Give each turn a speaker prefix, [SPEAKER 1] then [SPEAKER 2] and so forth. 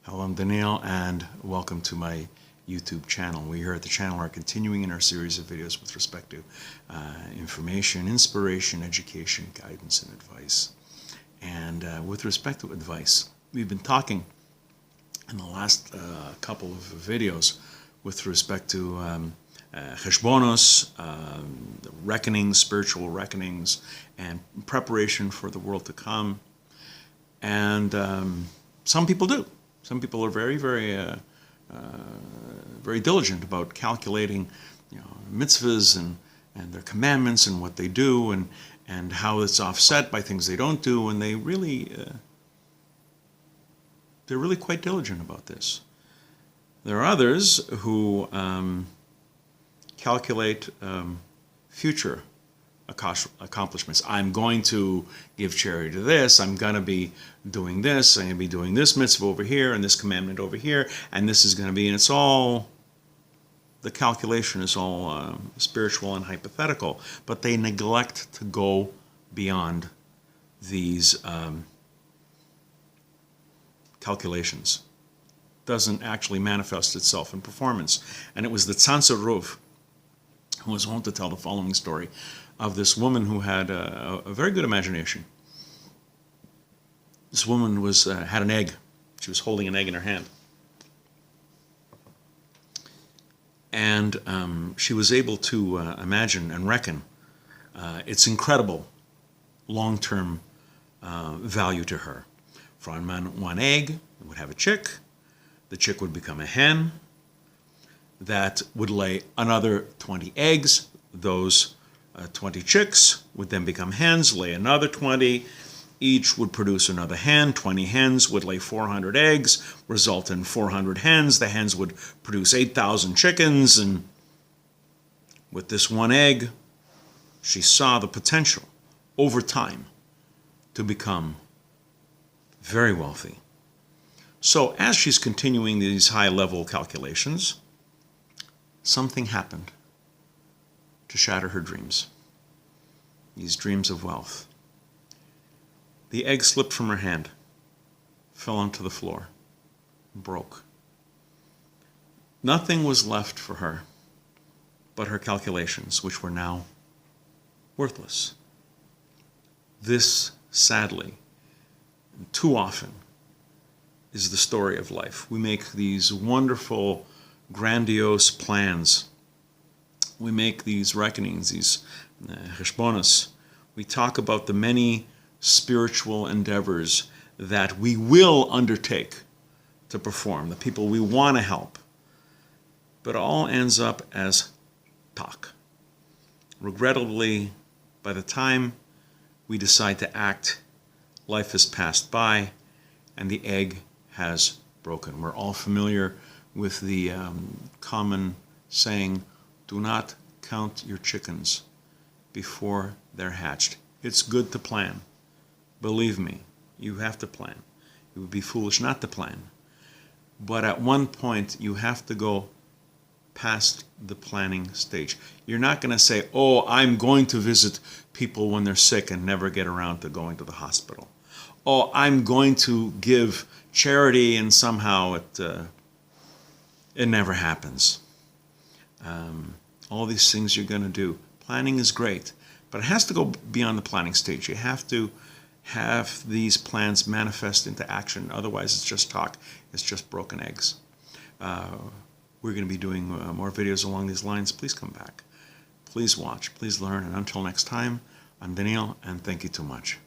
[SPEAKER 1] Hello, I'm Daniel, and welcome to my YouTube channel. We here at the channel are continuing in our series of videos with respect to information, inspiration, education, guidance, and advice. And with respect to advice, we've been talking in the last couple of videos with respect to cheshbonos, reckonings, spiritual reckonings, and preparation for the world to come. And some people do. Some people are very diligent about calculating, mitzvahs and their commandments and what they do and how it's offset by things they don't do, and they're really quite diligent about this. There are others who calculate future accomplishments. I'm going to give charity to this, I'm going to be doing this, I'm going to be doing this mitzvah over here and this commandment over here, and this is going to be, and it's all, the calculation is all spiritual and hypothetical, but they neglect to go beyond these calculations. Doesn't actually manifest itself in performance. And it was the Tantzer Rav who was wont to tell the following story of this woman who had a very good imagination. This woman had an egg. She was holding an egg in her hand. And she was able to imagine and reckon its incredible long-term value to her. From one egg, it would have a chick. The chick would become a hen. That would lay another 20 eggs. Those 20 chicks would then become hens, lay another 20. Each would produce another hen. 20 hens would lay 400 eggs, result in 400 hens. The hens would produce 8,000 chickens. And with this one egg, she saw the potential over time to become very wealthy. So as she's continuing these high-level calculations, something happened to shatter her dreams, these dreams of wealth. The egg slipped from her hand, fell onto the floor, broke. Nothing was left for her but her calculations, which were now worthless. This, sadly, too often, is the story of life. We make these wonderful, grandiose plans. We make these reckonings, these cheshbonos. We talk about the many spiritual endeavors that we will undertake to perform, the people we want to help. But it all ends up as talk. Regrettably, by the time we decide to act, life has passed by and the egg has broken. We're all familiar with the common saying, do not count your chickens before they're hatched. It's good to plan. Believe me, you have to plan. It would be foolish not to plan. But at one point, you have to go past the planning stage. You're not going to say, oh, I'm going to visit people when they're sick and never get around to going to the hospital. Oh, I'm going to give charity and somehow it never happens. All these things you're going to do. Planning is great, but it has to go beyond the planning stage. You have to have these plans manifest into action. Otherwise, it's just talk. It's just broken eggs. We're going to be doing more videos along these lines. Please come back. Please watch. Please learn. And until next time, I'm Daniel, and thank you too much.